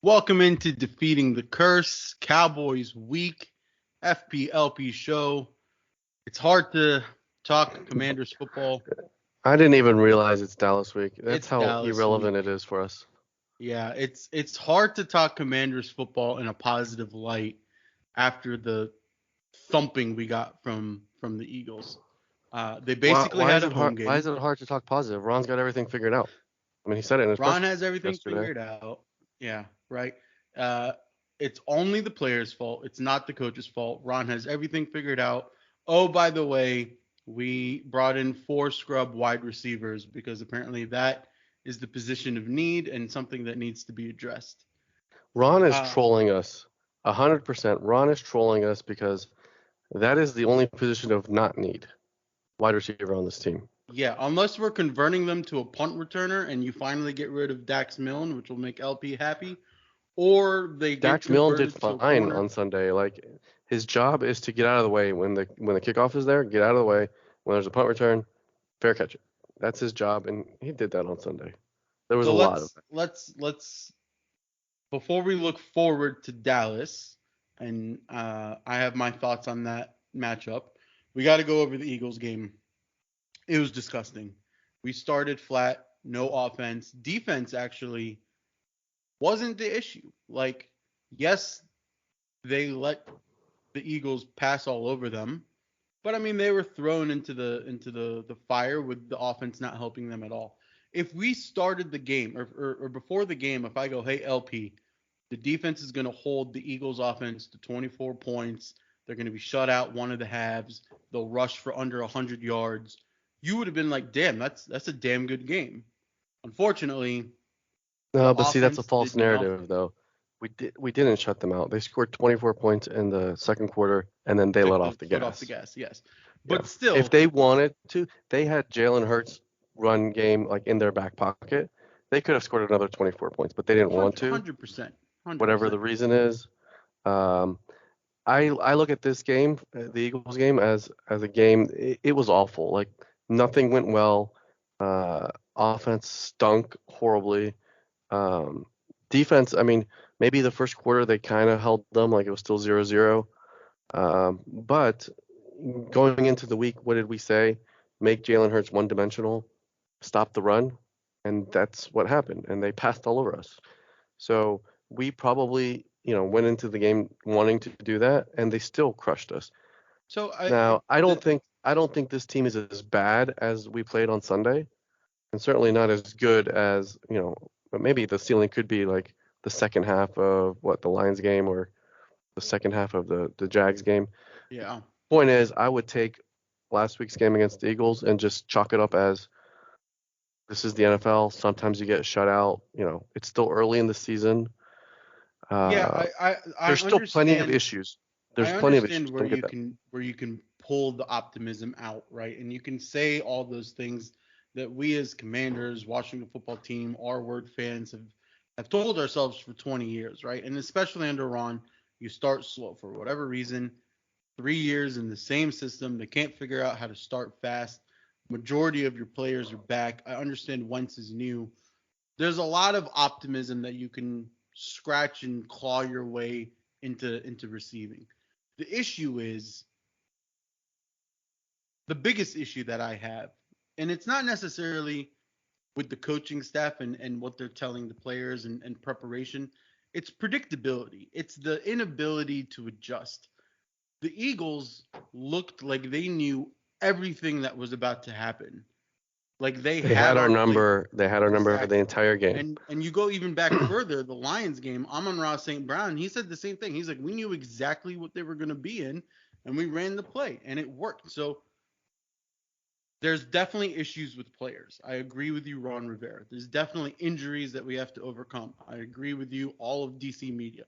Welcome into Defeating the Curse, Cowboys Week, FPLP show. It's hard to talk Commanders football. I didn't even realize it's Dallas week. That's It's how Dallas irrelevant week. it is for us. Yeah, it's hard to talk Commanders football in a positive light after the thumping we got from the Eagles. They Why, basically why had is a it hard? home Why is game. it hard to talk positive? Ron's got everything figured out. I mean, he said it in his press Ron has conference everything yesterday. figured out. Yeah, right. Uh, it's only the player's fault. It's not the coach's fault. Ron has everything figured out. Oh, by the way, we brought in 4 scrub wide receivers because apparently that is the position of need and something that needs to be addressed. Ron is Uh, trolling us. 100%. Ron is trolling us because that is the only position of not need. Wide receiver on this team. yeah, unless we're converting them to a punt returner and you finally get rid of Dax Milne, which will make LP happy, or they get Dax Milne did converted to a fine corner. on Sunday. Like his job is to get out of the way when the kickoff is there. Get out of the way when there's a punt return. Fair catch it. That's his job, and he did that on Sunday. There was So a lot of let's before we look forward to Dallas, and I have my thoughts on that matchup, we got to go over the Eagles game. It was disgusting. We started flat, no offense. Defense actually wasn't the issue. Like, yes, they let the Eagles pass all over them, but I mean they were thrown into the fire with the offense not helping them at all. If we started the game or before the game, if I go, hey LP, the defense is going to hold the Eagles offense to 24 points. They're going to be shut out one of the halves. They'll rush for under 100 yards. You would have been like, damn, that's a damn good game. Unfortunately, the No, but see, that's a offense false did narrative, nothing. though. We didn't shut them out. They scored 24 points in the second quarter, and then they Took let the off the foot off the gas. gas, yes. Yeah. But If still, they wanted to, they had Jalen Hurts run game like in their back pocket. They could have scored another 24 points, but they didn't want to. 100%, Whatever 100%. the reason is, um, I look at this game, the Eagles game, as a game. It was awful. Like nothing went well. Offense stunk horribly. Um, Defense, I mean, maybe the first quarter they kind of held them like it was still 0-0. But going into the week, what did we say? Make Jalen Hurts one-dimensional, stop the run, and that's what happened. And they passed all over us. So we probably, went into the game wanting to do that, and they still crushed us. So Now, I don't think this team is as bad as we played on Sunday, and certainly not as good as, but maybe the ceiling could be like the second half of the Lions game or the second half of the Jags game. yeah. Point is, I would take last week's game against the Eagles and just chalk it up as this is the NFL. Sometimes you get shut out. It's still early in the season. Yeah, Uh, I there's still plenty of understand. issues. I There's plenty of understand issues. Don't get that. where you can pull the optimism out, right? And you can say all those things that we as Commanders, Washington football team, our word fans have told ourselves for 20 years, right? And especially under Ron, you start slow for whatever reason. 3 years in the same system, they can't figure out how to start fast. Majority of your players are back. I understand Wentz is new. There's a lot of optimism that you can scratch and claw your way into receiving. The issue is the biggest issue that I have, and it's not necessarily with the coaching staff and what they're telling the players and preparation. It's predictability. It's the inability to adjust. The Eagles looked like they knew everything that was about to happen. Like they They had had our our playbook. number. They had our number the Exactly. entire game. And you go even back further, the Lions game, Amon Ross St. Brown, he said the same thing. He's like, we knew exactly what they were going to be in, and we ran the play, and it worked. So there's definitely issues with players. I agree with you, Ron Rivera. There's definitely injuries that we have to overcome. I agree with you, all of DC media.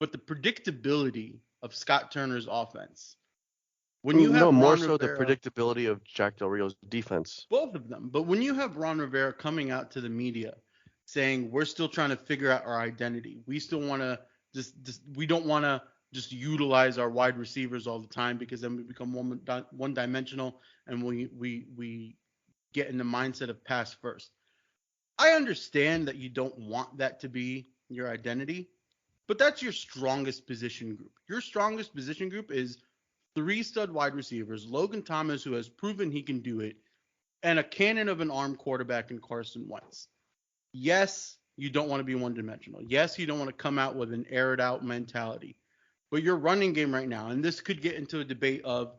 But the predictability of Scott Turner's offense, when you No, have more Ron so the Rivera, predictability of Jack Del Rio's defense. both of them, but when you have Ron Rivera coming out to the media saying we're still trying to figure out our identity, we still want to just we don't want to just utilize our wide receivers all the time because then we become one dimensional and we get in the mindset of pass first. I understand that you don't want that to be your identity, but that's your strongest position group. Your strongest position group is three stud wide receivers, Logan Thomas, who has proven he can do it, and a cannon of an arm quarterback in Carson Wentz. Yes, you don't want to be one dimensional. Yes, you don't want to come out with an aired out mentality. But your running game right now, and this could get into a debate of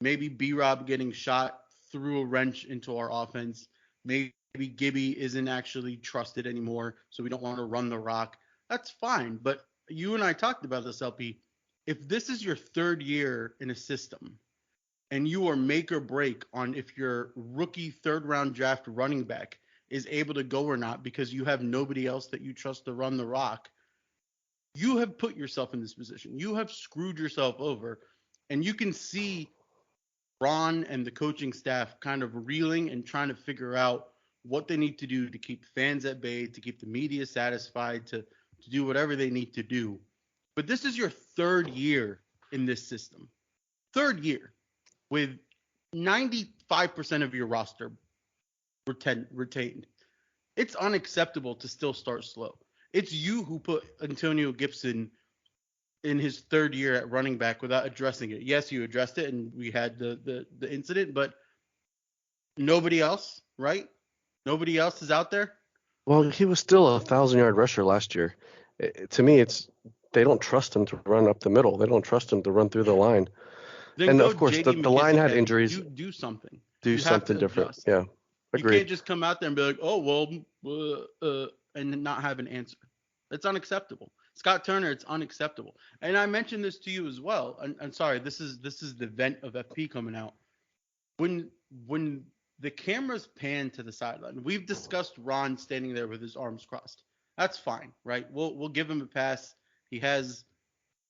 maybe B Rob getting shot through a wrench into our offense. Maybe Gibby isn't actually trusted anymore, so we don't want to run the rock. That's fine. But you and I talked about this, LP. If this is your third year in a system and you are make or break on if your rookie third round draft running back is able to go or not because you have nobody else that you trust to run the rock, you have put yourself in this position. You have screwed yourself over. And you can see Ron and the coaching staff kind of reeling and trying to figure out what they need to do to keep fans at bay, to keep the media satisfied, to do whatever they need to do. But this is your third year in this system. Third year with 95% of your roster retained. It's unacceptable to still start slow. It's you who put Antonio Gibson in his third year at running back without addressing it. Yes, you addressed it, and we had the incident, but nobody else, right? Nobody else is out there. Well, he was still a 1,000-yard rusher last year. To me, it's they don't trust him to run up the middle. They don't trust him to run through the line. Then And go of course, J.D. the line McKissick had heavy. injuries. Do something. Do You something different. adjust. Yeah, agreed. You can't just come out there and be like, oh well, and not have an answer. It's unacceptable. Scott Turner, it's unacceptable. And I mentioned this to you as well. And sorry, this is the vent of FP coming out. When the cameras pan to the sideline, we've discussed Ron standing there with his arms crossed. That's fine, right? We'll give him a pass. He has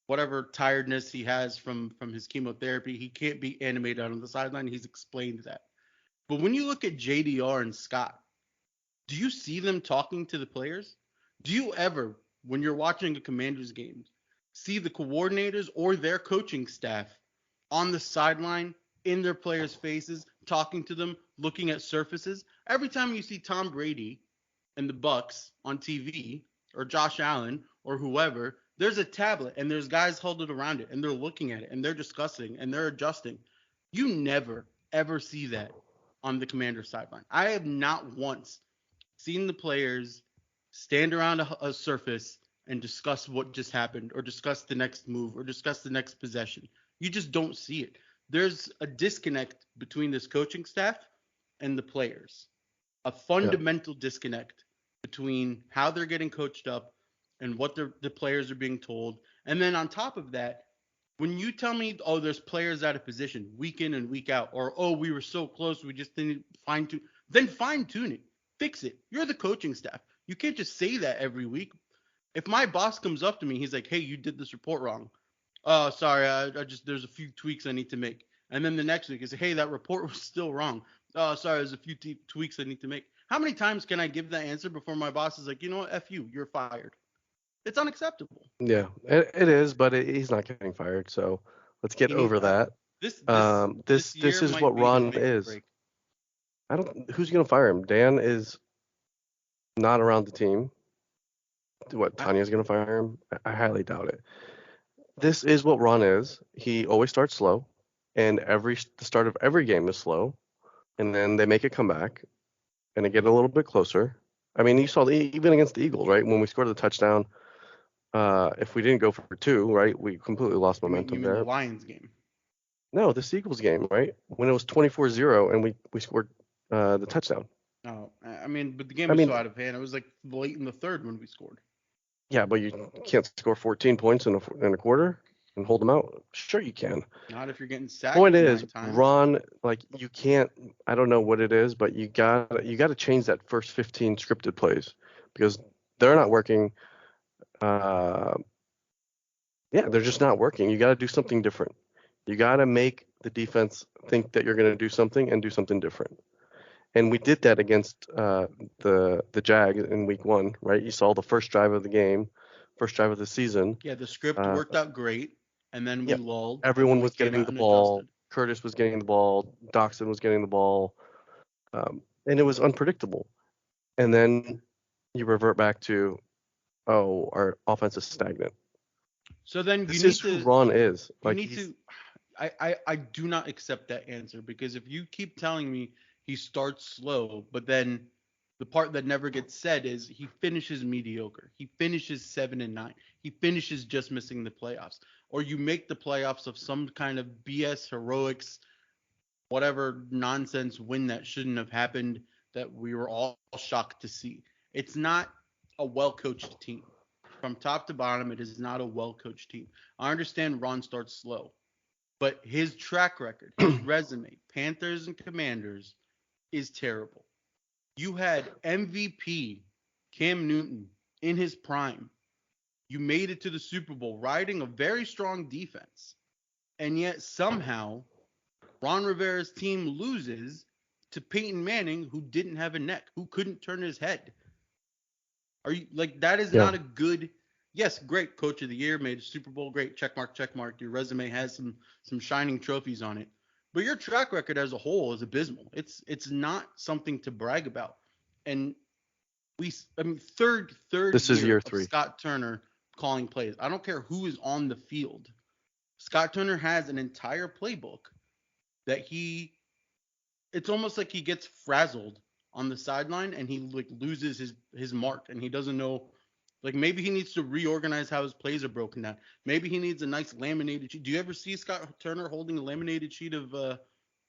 whatever tiredness he has from his chemotherapy. He can't be animated on the sideline. He's explained that. But when you look at JDR and Scott, do you see them talking to the players? Do you ever, when you're watching a Commanders game, see the coordinators or their coaching staff on the sideline in their players' faces, talking to them, looking at surfaces? Every time you see Tom Brady and the Bucks on TV, or Josh Allen or whoever, there's a tablet and there's guys huddled around it and they're looking at it and they're discussing and they're adjusting. You never ever see that on the Commander sideline. I have not once seen the players stand around a surface and discuss what just happened or discuss the next move or discuss the next possession. You just don't see it. There's a disconnect between this coaching staff and the players, a fundamental disconnect between how they're getting coached up and what the players are being told. And then on top of that, when you tell me, oh, there's players out of position week in and week out, or, oh, we were so close, we just didn't fine-tune, then fine-tune it. Fix it. You're the coaching staff. You can't just say that every week. If my boss comes up to me, he's like, hey, you did this report wrong. Oh, sorry, I just there's a few tweaks I need to make. And then the next week is, hey, that report was still wrong. Oh, sorry, there's a few tweaks I need to make. How many times can I give that answer before my boss is like, you know what, F you, you're fired? It's unacceptable. Yeah, it is, but he's not getting fired. So let's get over that. This is what Ron is. Who's gonna fire him? Dan is not around the team. What, Tanya's gonna fire him? I highly doubt it. This is what Ron is. He always starts slow, and the start of every game is slow, and then they make a comeback, and they get a little bit closer. I mean, you saw even against the Eagles, right? When we scored the touchdown, if we didn't go for two, right, we completely lost momentum you mean there. the Lions game? No, the Eagles game, right? When it was 24-0 and we scored the touchdown. Oh, I mean, but the game was so out of hand. It was like late in the third when we scored. Yeah, but you can't score 14 points in a quarter and hold them out. Sure, you can. Not if you're getting sacked. Point is, Ron, like, you can't. I don't know what it is, but you got to change that first 15 scripted plays because they're not working. Yeah, they're just not working. You got to do something different. You got to make the defense think that you're going to do something and do something different. And we did that against the Jags in week 1, right? You saw the first drive of the game, first drive of the season. Yeah, the script worked out great, and then we lulled. Everyone was getting the ball. Adjusted. Curtis was getting the ball. Doxson was getting the ball. And it was unpredictable. And then you revert back to, our offense is stagnant. So then This is who Ron is. you Like need to I do not accept that answer, because if you keep telling me he starts slow, but then the part that never gets said is he finishes mediocre. He finishes 7-9. He finishes just missing the playoffs. Or you make the playoffs of some kind of BS heroics, whatever nonsense win that shouldn't have happened, that we were all shocked to see. It's not a well coached team. From top to bottom, it is not a well coached team. I understand Ron starts slow, but his track record, his resume, Panthers and Commanders, is terrible. You had MVP Cam Newton in his prime. You made it to the Super Bowl riding a very strong defense. And yet somehow Ron Rivera's team loses to Peyton Manning, who didn't have a neck, who couldn't turn his head. Are you like that is Yeah. not a good yes, great coach of the year, made a Super Bowl, great check mark, check mark. Your resume has some shining trophies on it. But your track record as a whole is abysmal. It's not something to brag about. And I mean third This is year year of 3. Scott Turner calling plays. I don't care who is on the field. Scott Turner has an entire playbook that it's almost like he gets frazzled on the sideline and he like loses his mark and he doesn't know, like maybe he needs to reorganize how his plays are broken down. Maybe he needs a nice laminated sheet. Do you ever see Scott Turner holding a laminated sheet of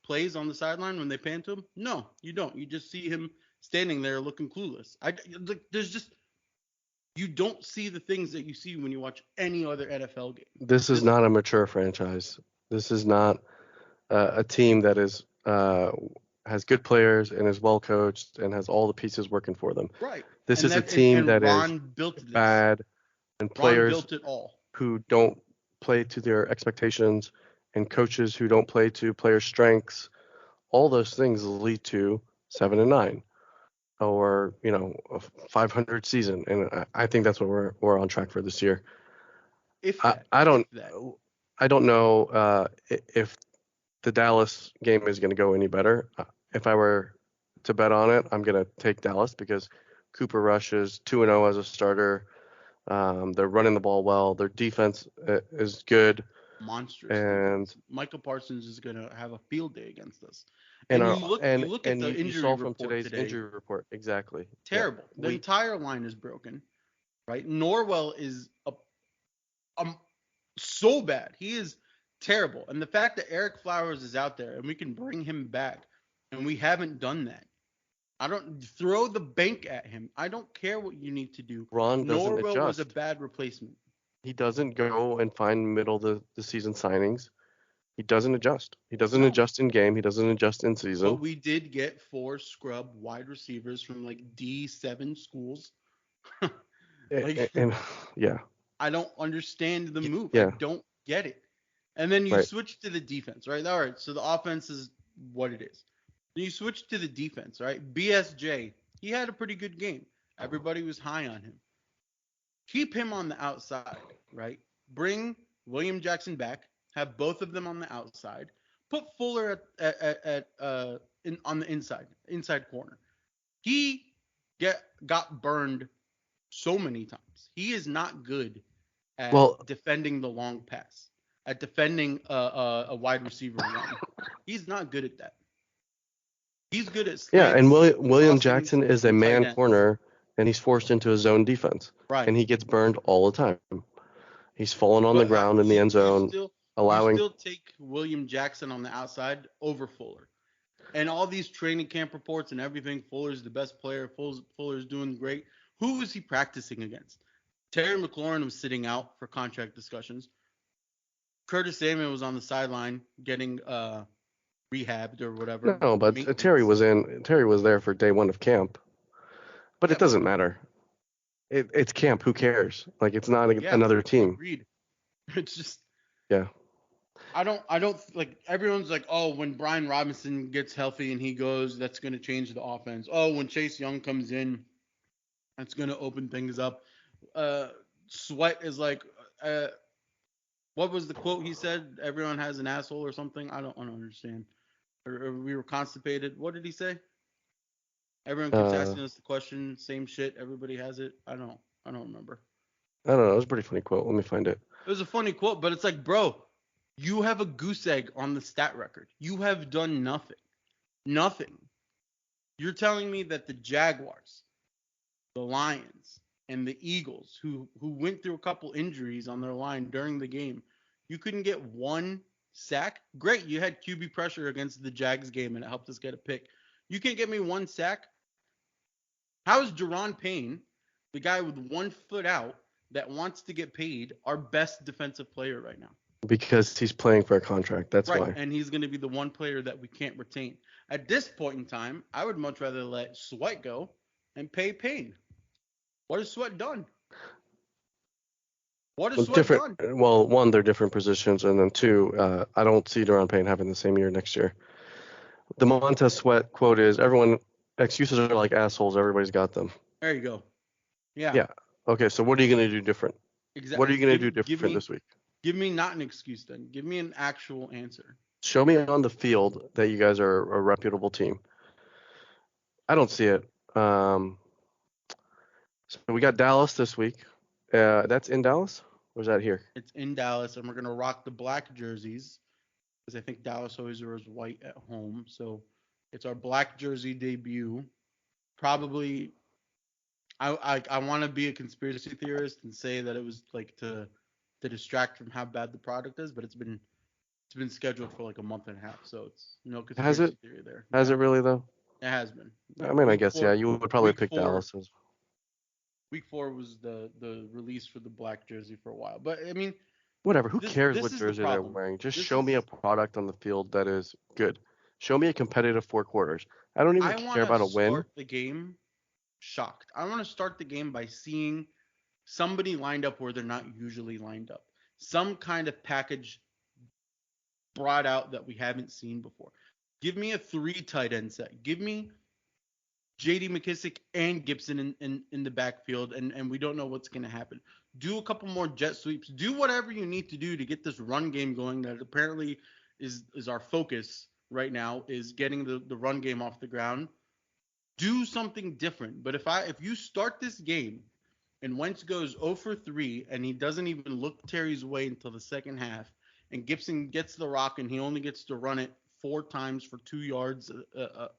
plays on the sideline when they pan to him? No, you don't. You just see him standing there looking clueless. Like there's just you don't see the things that you see when you watch any other NFL game. This is not a mature franchise. This is not a team that is has good players and is well coached and has all the pieces working for them. Right. This is a team that is Ron built this. bad and Ron players built it all. who don't play to their expectations and coaches who don't play to players' strengths. All those things lead to 7-9 or a 500 season, and I think that's what we're on track for this year. I don't know if the Dallas game is going to go any better. If I were to bet on it, I'm going to take Dallas because Cooper Rush is 2-0 as a starter. They're running the ball well. Their defense is good. Monstrous. And defense. Michael Parsons is going to have a field day against us. And you look at the injury you saw from report today's today, injury report exactly. terrible. Yeah. The entire line is broken, right? Norwell is so bad. He is terrible. And the fact that Eric Flowers is out there and we can bring him back, and we haven't done that. I don't throw the bank at him. I don't care what you need to do. Ron doesn't Norwell adjust. was a bad replacement. He doesn't go and find middle of the season signings. He doesn't adjust. He doesn't adjust in game. He doesn't adjust in season. But we did get 4 scrub wide receivers from like D7 schools. and yeah. I don't understand the move. Yeah. I don't get it. And then you switch to the defense, right? All right, so the offense is what it is. Then you switch to the defense, right? BSJ, he had a pretty good game. Everybody was high on him. Keep him on the outside, right? Bring William Jackson back. Have both of them on the outside. Put Fuller on the inside corner. He got burned so many times. He is not good at defending the long pass, at defending a wide receiver run. He's not good at that. He's good at slants. Yeah, and William Jackson is a man corner, and he's forced into a zone defense. Right. And he gets burned all the time. He's falling on the ground in the end zone, you still take William Jackson on the outside over Fuller. And all these training camp reports and everything, Fuller's the best player. Fuller's doing great. Who is he practicing against? Terry McLaurin was sitting out for contract discussions. Curtis Samuel was on the sideline getting rehabbed or whatever. No, but Terry was there for day 1 of camp. But it doesn't matter. It's camp. Who cares? Like, it's not another team. Agreed. It's just. Yeah. I don't like everyone's like, oh, when Brian Robinson gets healthy and he goes, that's going to change the offense. Oh, when Chase Young comes in, that's going to open things up. Sweat is like, what was the quote he said? Everyone has an asshole or something. I don't understand. Or we were constipated. What did he say? Everyone keeps asking us the question, same shit. Everybody has it. I don't remember. I don't know. It was a pretty funny quote. Let me find it. It was a funny quote, but it's like, bro, you have a goose egg on the stat record. You have done nothing. Nothing. You're telling me that the Jaguars, the Lions, and the Eagles, who went through a couple injuries on their line during the game, you couldn't get one sack? Great, you had QB pressure against the Jags game and it helped us get a pick. You can't get me one sack? How is Deron Payne, the guy with 1 foot out that wants to get paid, our best defensive player right now? Because he's playing for a contract. That's Right, why. and he's going to be the one player that we can't retain. At this point in time, I would much rather let Sweat go and pay Payne. What has Sweat done? What has Well, Sweat different. done? Well, one, they're different positions, and then two, I don't see Deron Payne having the same year next year. The Montez Sweat quote is, "Everyone excuses are like assholes. Everybody's got them." There you go. Yeah, Yeah. Okay. So what are you going to do different? What are exactly. you going to do Give different me this week? give me not an excuse then. Give me an actual answer. Show me on the field that you guys are a reputable team. I don't see it. So we got Dallas this week. That's in Dallas, or is that here? It's in Dallas, and we're gonna rock the black jerseys because I think Dallas always wears white at home. So it's our black jersey debut. Probably, I want to be a conspiracy theorist and say that it was like to distract from how bad the product is, but it's been scheduled for like a month and a half, so it's no Has conspiracy it? theory there. Has Yeah, it really though? it has been. I Yeah, mean, I guess yeah. You would probably week pick four, Dallas as week four was the release for the black jersey for a while. But I mean, whatever. Who this cares this what is the jersey they're problem. wearing? Just This show me a is product on the field that is good. Show me a competitive 4 quarters. I don't even I care want to about a win. start the game shocked. I want to start the game by seeing somebody lined up where they're not usually lined up. Some kind of package brought out that we haven't seen before. Give me a 3 tight end set. Give me JD McKissick and Gibson in the backfield, and we don't know what's going to happen. Do a couple more jet sweeps. Do whatever you need to do to get this run game going that apparently is our focus right now, is getting the run game off the ground. Do something different. But if you start this game and Wentz goes 0 for 3 and he doesn't even look Terry's way until the second half, and Gibson gets the rock and he only gets to run it 4 times for 2 yards a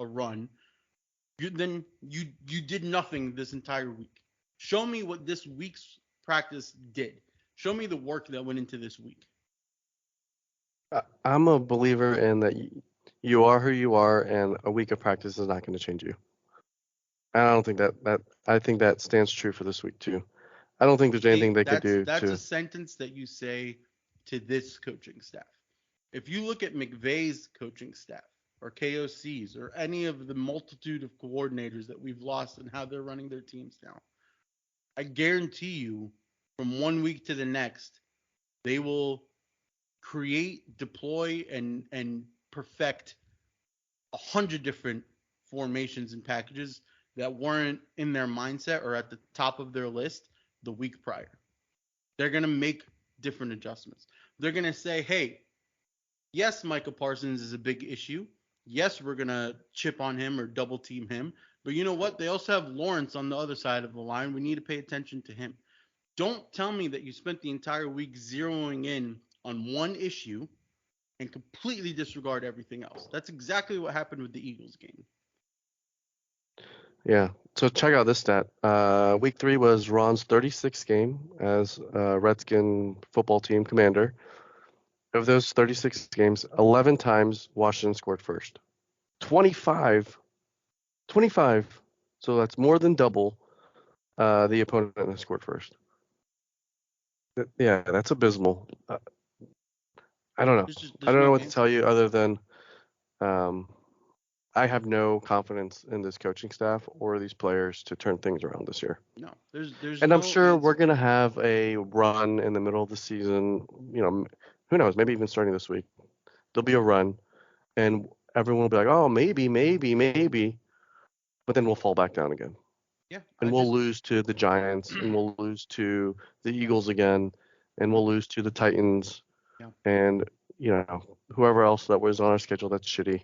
run, then you did nothing this entire week. Show me what this week's practice did. Show me the work that went into this week. I'm a believer in that you are who you are, and a week of practice is not going to change you. I don't think that I think that stands true for this week too. I don't think there's anything See, they could that's do that's a to. sentence that you say to this coaching staff. If you look at McVay's coaching staff or KOC's or any of the multitude of coordinators that we've lost and how they're running their teams now, I guarantee you from one week to the next, they will create, deploy, and perfect 100 different formations and packages that weren't in their mindset or at the top of their list the week prior. They're gonna make different adjustments. They're gonna say, hey, yes, Michael Parsons is a big issue. Yes, we're gonna chip on him or double team him. But you know what? They also have Lawrence on the other side of the line. We need to pay attention to him. Don't tell me that you spent the entire week zeroing in on one issue and completely disregard everything else. That's exactly what happened with the Eagles game. Yeah. So check out this stat. Week 3 was Ron's 36th game as Redskin football team commander. Of those 36 games, 11 times Washington scored first. 25. 25. So that's more than double the opponent that scored first. Yeah, that's abysmal. I don't know. I There's don't know no what to tell answer. you other than um, I have no confidence in this coaching staff or these players to turn things around this year. No, there's And I'm no sure we're answer. going to have a run in the middle of the season. Who knows? Maybe even starting this week. There'll be a run, and everyone will be like, oh, maybe, maybe, maybe. But then we'll fall back down again. Yeah, And I we'll just lose to the Giants, and we'll lose to the Eagles again, and we'll lose to the Titans, yeah. and, whoever else that was on our schedule that's shitty.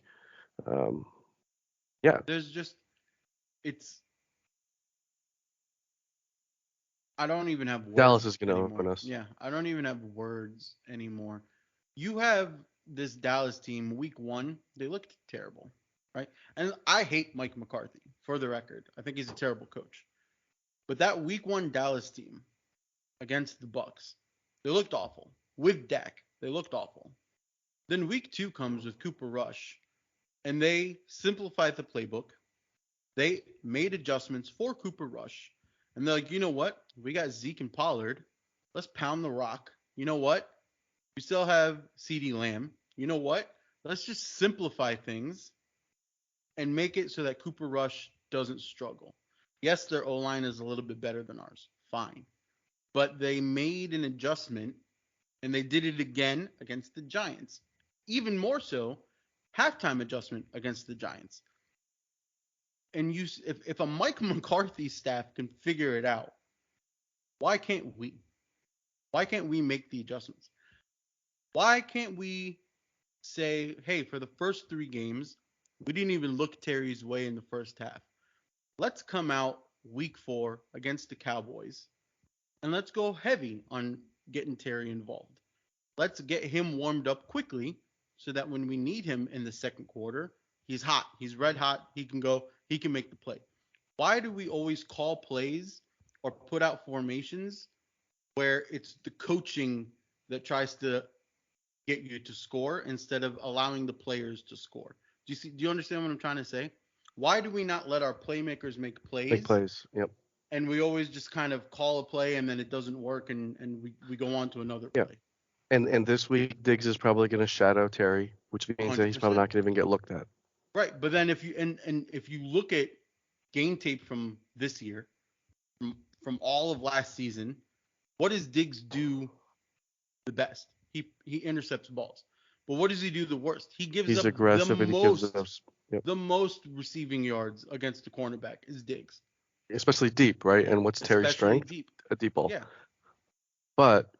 Um, yeah. There's just it's I don't even have Dallas words is going to open anymore. us. Yeah, I don't even have words anymore. You have this Dallas team week 1, they looked terrible, right? And I hate Mike McCarthy, for the record. I think he's a terrible coach. But that week 1 Dallas team against the Bucks, they looked awful. With Dak, they looked awful. Then week 2 comes with Cooper Rush, and they simplified the playbook. They made adjustments for Cooper Rush. And they're like, you know what? We got Zeke and Pollard. Let's pound the rock. You know what? We still have CD Lamb. You know what? Let's just simplify things and make it so that Cooper Rush doesn't struggle. Yes, their O line is a little bit better than ours. Fine. But they made an adjustment and they did it again against the Giants. Even more so, halftime adjustment against the Giants. And if a Mike McCarthy staff can figure it out, why can't we? Why can't we make the adjustments? Why can't we say, hey, for the first 3 games, we didn't even look Terry's way in the first half. Let's come out week 4 against the Cowboys and let's go heavy on getting Terry involved. Let's get him warmed up quickly so that when we need him in the second quarter, he's hot. He's red hot. He can go, he can make the play. Why do we always call plays or put out formations where it's the coaching that tries to get you to score instead of allowing the players to score? Do you understand what I'm trying to say? Why do we not let our playmakers make Big plays plays. Yep. and we always just kind of call a play and then it doesn't work and we go on to another Yeah. play? And this week Diggs is probably going to shadow Terry, which means that he's probably 100%. not going to even get looked at. Right, but then if you look at game tape from this year, from all of last season, what does Diggs do the best? He intercepts balls. But what does he do the worst? He gives He's up aggressive and he gives us, yep, the most receiving yards against the cornerback is Diggs, especially deep, right? And what's Terry's especially strength? deep. A deep ball. Yeah. But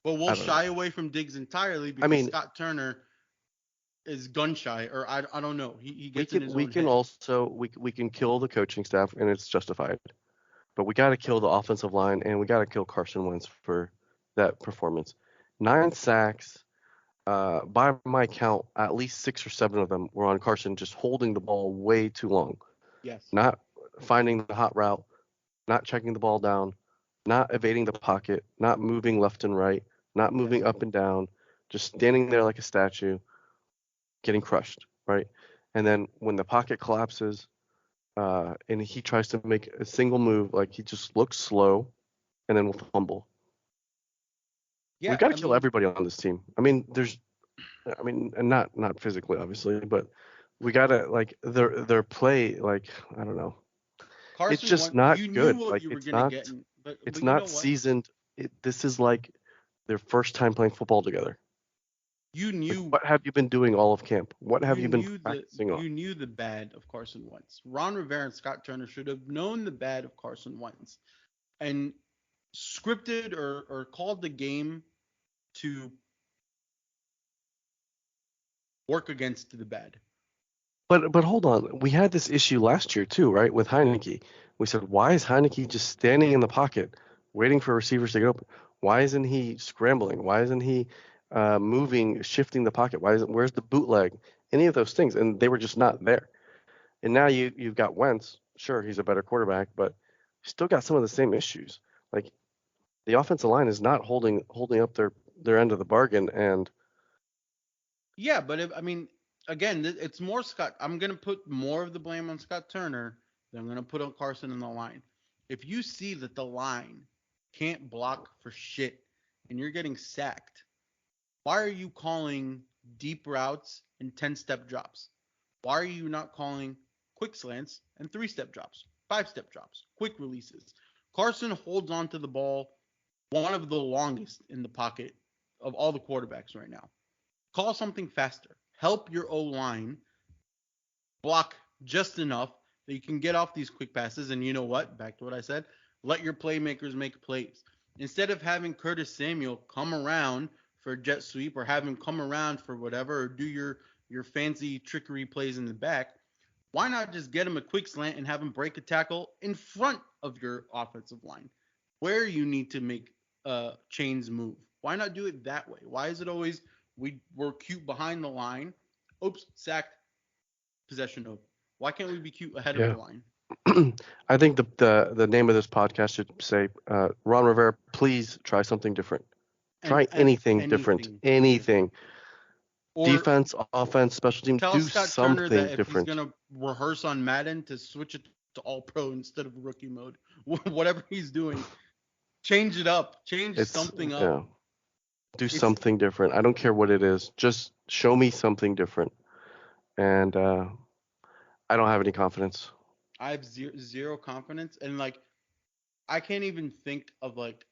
But we'll I don't know. shy away from Diggs entirely I because mean, Scott Turner is gun shy, or I don't know. He we gets in can his we own can head. also we can kill the coaching staff and it's justified. But we got to kill the offensive line and we got to kill Carson Wentz for that performance. 9 sacks. By my count, at least 6 or 7 of them were on Carson, just holding the ball way too long, Yes. not finding the hot route, not checking the ball down, not evading the pocket, not moving left and right, not moving Yes. up and down, just standing there like a statue, getting crushed, right? And then when the pocket collapses, and he tries to make a single move, like he just looks slow, and then will fumble. We've Yeah, got to I kill mean, everybody on this team. And not physically, obviously, but we gotta like their play. Like I don't know, it's Carson just Wentz, not you knew good. what Like you were gonna get, it's but you know not what? seasoned. This is like their first time playing football together. You Like knew what have you been doing all of camp? What have you you been knew the practicing on? you knew the bad of Carson Wentz. Ron Rivera and Scott Turner should have known the bad of Carson Wentz and scripted or called the game to work against the bad. But hold on, we had this issue last year too, right? With Heineke, we said why is Heineke just standing in the pocket, waiting for receivers to get open? Why isn't he scrambling? Why isn't he moving, shifting the pocket? Where's the bootleg? Any of those things, and they were just not there. And now you've got Wentz. Sure, he's a better quarterback, but still got some of the same issues. Like the offensive line is not holding up their end of the bargain, and Yeah, but I mean, again, it's more Scott. I'm gonna put more of the blame on Scott Turner than I'm gonna put on Carson in the line. If you see that the line can't block for shit and you're getting sacked, why are you calling deep routes and 10-step drops? Why are you not calling quick slants and 3-step drops, 5-step drops, quick releases? Carson holds on to the ball one of the longest in the pocket of all the quarterbacks right now. Call something faster. Help your O line block just enough that you can get off these quick passes. And you know what? Back to what I said. Let your playmakers make plays. Instead of having Curtis Samuel come around for a jet sweep or have him come around for whatever or do your fancy trickery plays in the back, why not just get him a quick slant and have him break a tackle in front of your offensive line? where you need to make chains move. Why not do it that way? Why is it always we're cute behind the line? Oops, sacked, possession over. Why can't we be cute ahead of the Yeah. line? I think the name of this podcast should say, Ron Rivera, please try something different. And Try anything different. anything Anything. different. Or Defense, offense, special team, tell do Scott Turner something that if he's different. gonna rehearse on Madden to switch it to all pro instead of rookie mode. Whatever he's doing, change it up. Change It's something up. yeah, do It's something different. I don't care what it is. Just show me something different. And I don't have any confidence. I have zero confidence, and like I can't even think of like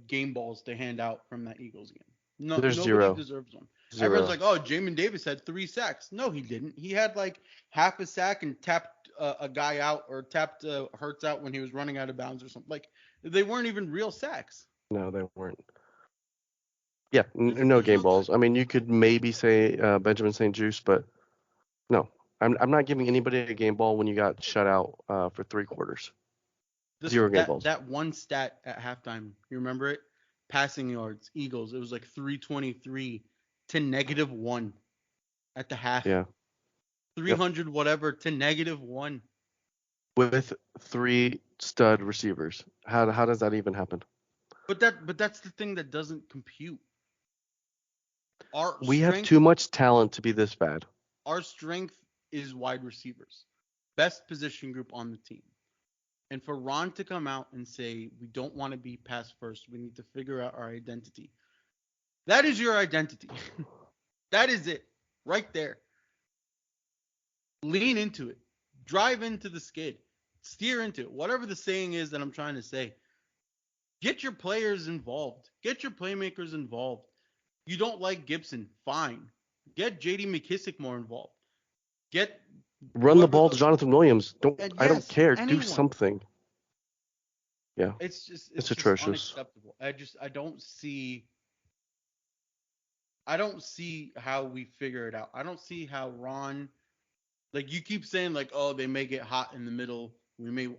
game balls to hand out from that Eagles game. No, There's nobody zero. deserves one. Everyone's Zero. like, "Oh, Jamin Davis had 3 sacks." No, he didn't. He had like half a sack and tapped a guy out or tapped Hurts out when he was running out of bounds or something. Like they weren't even real sacks. No, they weren't. Yeah, no There's game no balls. I mean, you could maybe say Benjamin St. Juice, but no. I'm not giving anybody a game ball when you got shut out for 3 quarters. this Zero game that balls. that one stat at halftime. You remember it? Passing yards, Eagles. It was like 323 to -1 at the half. Yeah. Yep. 300 whatever to -1. With 3 stud receivers. How does that even happen? But that's the thing that doesn't compute. Our We have strength too much talent to be this bad. our strength is wide receivers. Best position group on the team. And for Ron to come out and say we don't want to be pass first, we need to figure out our identity. That is your identity. That is it. Right there. Lean into it. Drive into the skid. Steer into it. Whatever the saying is that I'm trying to say. Get your players involved. Get your playmakers involved. You don't like Gibson, fine. Get JD McKissick more involved. Get Run the whoever ball to the Jonathan Williams. and I don't yes, care. Do anyone. something. Yeah. It's It's just atrocious. unacceptable. I don't see how we figure it out. I don't see how Ron, like you keep saying like, oh, they may get hot in the middle.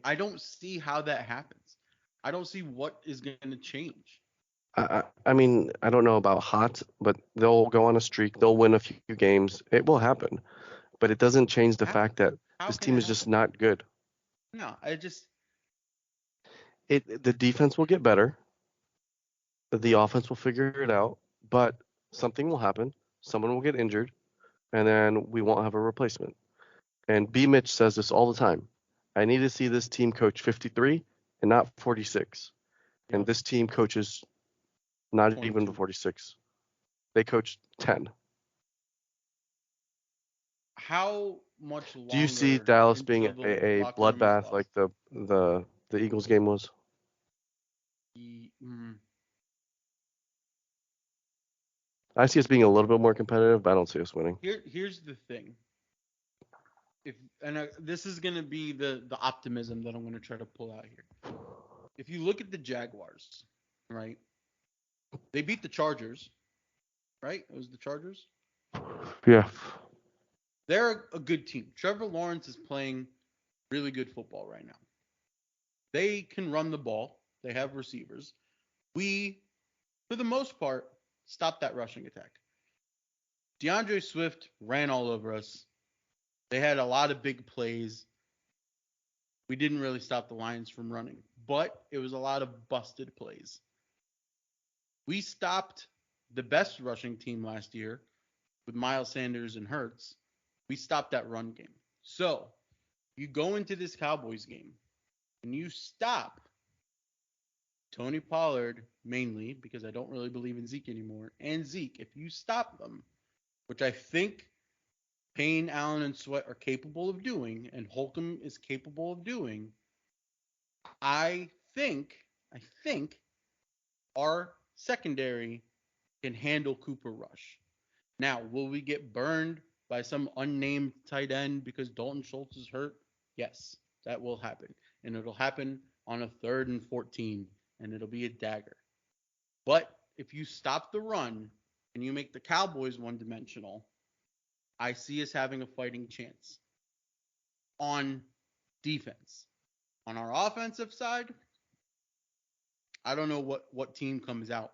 I don't see how that happens. I don't see what is going to change. I mean, I don't know about hot, but they'll go on a streak. They'll win a few games. It will happen. But it doesn't change the How fact that how this can team it is just happen? not good. No, I just The defense will get better. The offense will figure it out, but something will happen. Someone will get injured, and then we won't have a replacement. And B. Mitch says this all the time. I need to see this team coach 53 and not 46. And yep, this team coaches not even the 22. 46. They coach 10. How much Do you see longer Dallas being until the a locker room is bloodbath lost? like the Eagles game was? Ye- mm, I see us being a little bit more competitive, but I don't see us winning. here's the thing. If and this is gonna be the optimism that I'm gonna try to pull out here. If you look at the Jaguars, right? They beat the Chargers, right? It was the Chargers. Yeah. They're a good team. Trevor Lawrence is playing really good football right now. They can run the ball. They have receivers. We, for the most part, stopped that rushing attack. DeAndre Swift ran all over us. They had a lot of big plays. We didn't really stop the Lions from running, but it was a lot of busted plays. We stopped the best rushing team last year with Miles Sanders and Hurts. We stopped that run game. So you go into this Cowboys game and you stop Tony Pollard mainly because I don't really believe in Zeke anymore, and Zeke. If you stop them, which I think Payne, Allen, and Sweat are capable of doing, and Holcomb is capable of doing, I think our secondary can handle Cooper Rush. Now, will we get burned by some unnamed tight end because Dalton Schultz is hurt? Yes, that will happen. And it'll happen on a 3rd and 14, and it'll be a dagger. But if you stop the run and you make the Cowboys one dimensional, I see us having a fighting chance on defense. On our offensive side, I don't know what team comes out.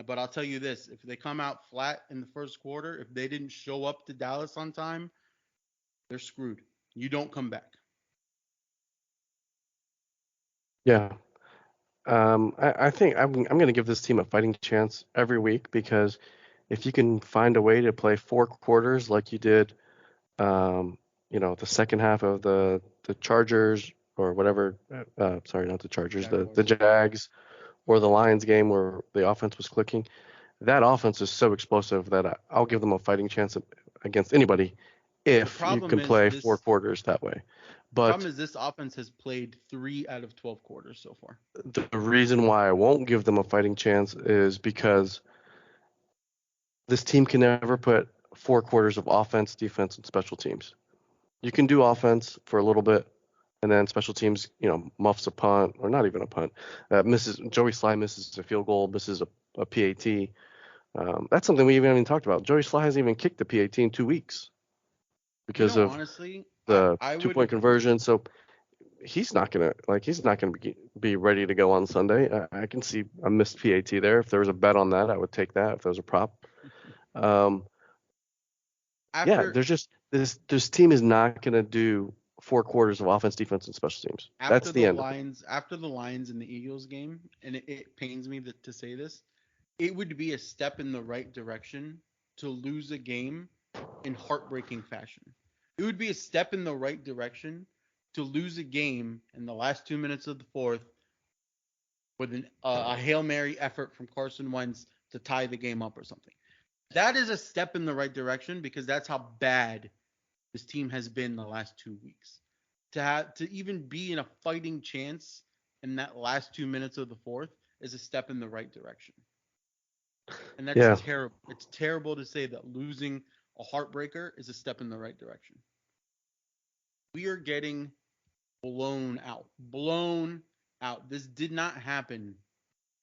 But I'll tell you this: if they come out flat in the first quarter, if they didn't show up to Dallas on time, they're screwed. You don't come back. Yeah. I think I'm going to give this team a fighting chance every week because if you can find a way to play 4 quarters like you did, the second half of the Chargers or whatever, sorry, not the Chargers, the Jaguars. Jags or the Lions game where the offense was clicking, that offense is so explosive that I'll give them a fighting chance against anybody The if you problem can is play four this. quarters that way. The problem But is this offense has played 3 out of 12 quarters so far. the reason why I won't give them a fighting chance is because this team can never put 4 quarters of offense, defense, and special teams. You can do offense for a little bit, and then special teams, muffs a punt, or not even a punt. Misses Joey Sly misses a field goal, misses a PAT. That's something we haven't even talked about. Joey Sly hasn't even kicked the PAT in 2 weeks because of Honestly, the I 2 point would. conversion. So he's not gonna be ready to go on Sunday. I can see a missed PAT there. If there was a bet on that, I would take that. If there was a prop, um, yeah, after there's just this team is not gonna do 4 quarters of offense, defense, and special teams. That's after the the end of it. Lions after the Lions and the Eagles game, and it pains me to say this, it would be a step in the right direction to lose a game in heartbreaking fashion. It would be a step in the right direction to lose a game in the last 2 minutes of the fourth with a Hail Mary effort from Carson Wentz to tie the game up or something. That is a step in the right direction because that's how bad this team has been the last 2 weeks. To even be in a fighting chance in that last 2 minutes of the fourth is a step in the right direction. And that's Yeah, terrible. It's terrible to say that losing a heartbreaker is a step in the right direction. We are getting blown out. Blown out. This did not happen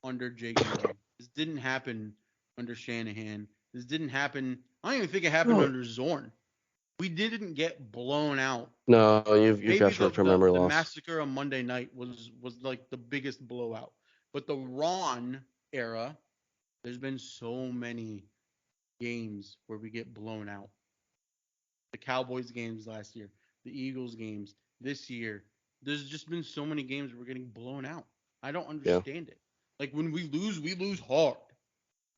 under Jay Gruden. This didn't happen under Shanahan. This didn't happen. I don't even think it happened no, under Zorn. We didn't get blown out. no, you've Maybe got the short-term the, memory the loss. massacre on Monday night was like the biggest blowout. But the Ron era, there's been so many games where we get blown out. The Cowboys games last year, the Eagles games this year. There's just been so many games where we're getting blown out. I don't Yeah, understand it. Like when we lose hard.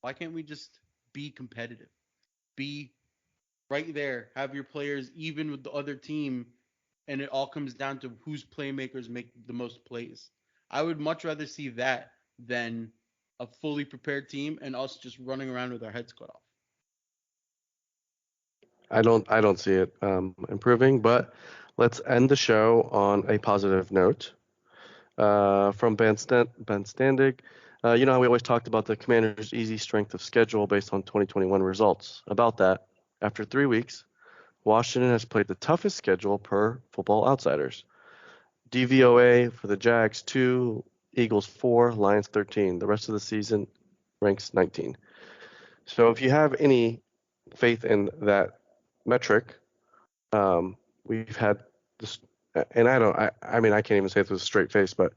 Why can't we just be competitive? Be right there. Have your players even with the other team, and it all comes down to whose playmakers make the most plays. I would much rather see that than a fully prepared team and us just running around with our heads cut off. I don't see it improving, but let's end the show on a positive note. From Ben Standig. You know how we always talked about the Commanders' easy strength of schedule based on 2021 results. About that, after 3 weeks, Washington has played the toughest schedule per Football Outsiders. DVOA for the Jags 2, Eagles 4, Lions 13. The rest of the season ranks 19. So if you have any faith in that metric, we've had this, and I mean, I can't even say it with a straight face, but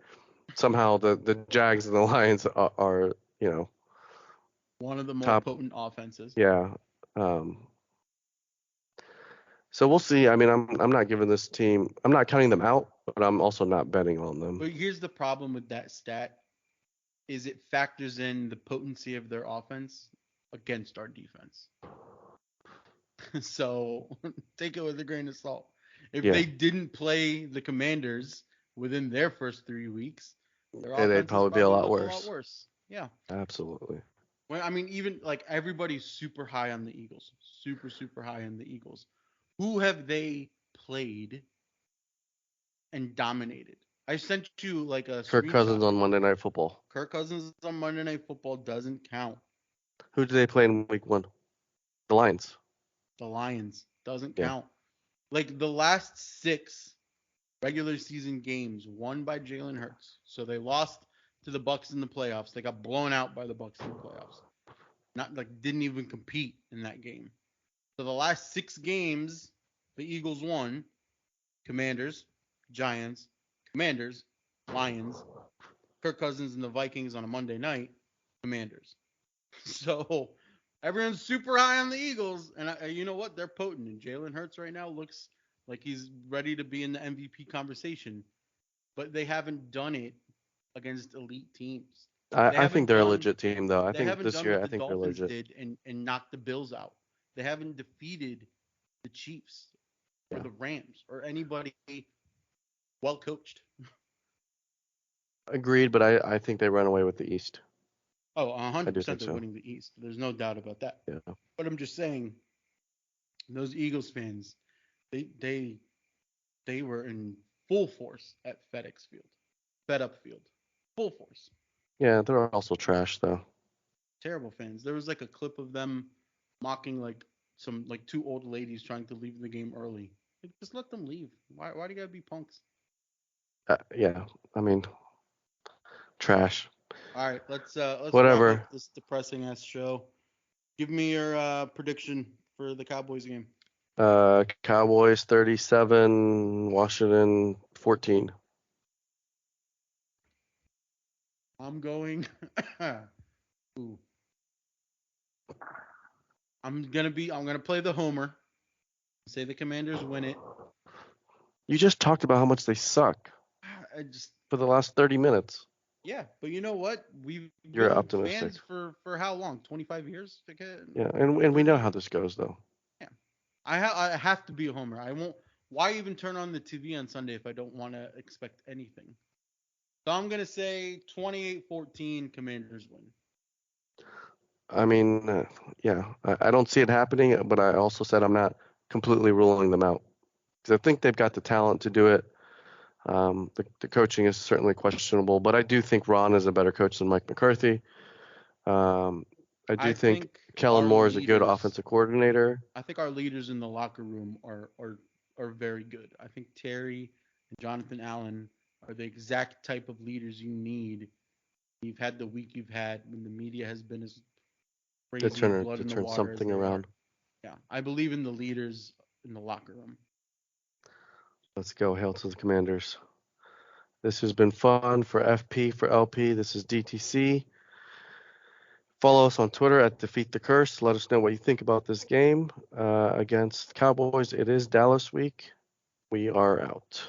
somehow the Jags and the Lions are One of the more top. potent offenses. Yeah. Um, so we'll see. I mean, I'm not giving this team. I'm not counting them out, but I'm also not betting on them. But here's the problem with that stat is it factors in the potency of their offense against our defense. So take it with a grain of salt. If Yeah, they didn't play the Commanders within their first 3 weeks, their and they'd offenses probably be a probably lot look a lot worse. worse. Yeah. Absolutely. Well, I mean, even like everybody's super high on the Eagles, super, super high on the Eagles. Who have they played and dominated? I sent you like a Kirk screenshot. Cousins on Monday Night Football. Kirk Cousins on Monday Night Football doesn't count. Who did they play in Week 1? The Lions. The Lions doesn't Yeah. count. Like the last 6 regular season games won by Jalen Hurts. So they lost to the Bucks in the playoffs. They got blown out by the Bucks in the playoffs. Not like didn't even compete in that game. So the last 6 games, the Eagles won. Commanders, Giants, Commanders, Lions. Kirk Cousins and the Vikings on a Monday night, Commanders. So everyone's super high on the Eagles, and you know what? They're potent. And Jalen Hurts right now looks like he's ready to be in the MVP conversation, but they haven't done it against elite teams. They I think haven't they're a done legit team, though. I they think haven't this done year, what I the think they're Dolphins legit. did and knocked the Bills out. They haven't defeated the Chiefs or Yeah. the Rams or anybody well coached. Agreed, but I think they run away with the East. Oh, I do 100% think they're so. winning the East. There's no doubt about that. Yeah. But I'm just saying, those Eagles fans, they they were in full force at FedEx Field, Fed Up Field, full force. Yeah, they're also trash, though. Terrible fans. There was like a clip of them mocking like two old ladies trying to leave the game early. Like, just let them leave. Why do you gotta be punks? Yeah, I mean, trash. All right, let's wrap Whatever. up this depressing ass show. Give me your prediction for the Cowboys game. Cowboys 37, Washington 14. I'm going. Ooh. I'm gonna play the homer. Say the Commanders win it. You just talked about how much they suck I just for the last 30 minutes. Yeah, but you know what? We've You're been optimistic. fans for how long? 25 years? Yeah, and we know 30? how this goes, though. Yeah. I have to be a homer. I won't. Why even turn on the TV on Sunday if I don't want to expect anything? So I'm gonna say 28-14 Commanders win. I mean, yeah, I don't see it happening, but I also said I'm not completely ruling them out because I think they've got the talent to do it. The coaching is certainly questionable, but I do think Ron is a better coach than Mike McCarthy. I do I think think Kellen our Moore is a good leaders. offensive coordinator. I think our leaders in the locker room are very good. I think Terry and Jonathan Allen are the exact type of leaders you need. You've had the week you've had when the media has been as To crazy turn blood to in the turn water as something they are. around. Yeah, I believe in the leaders in the locker room. Let's go. Hail to the Commanders. This has been fun for FP, for LP. This is DTC. Follow us on Twitter at Defeat the Curse. Let us know what you think about this game against Cowboys. It is Dallas week. We are out.